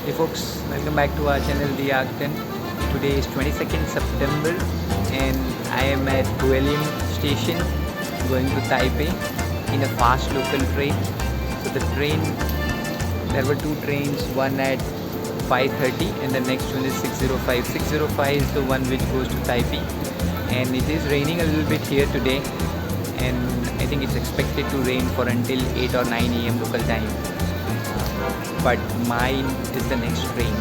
Hey folks, welcome back to our channel TheArcTurn. Today is 22nd September and I am at Hualien Station going to Taipei in a fast local train. So there were two trains, one at 5:30 and the next one is 6:05. 6:05 is the one which goes to Taipei, and it is raining a little bit here today, and I think it's expected to rain for until 8 or 9 a.m. local time. But mine is the next train.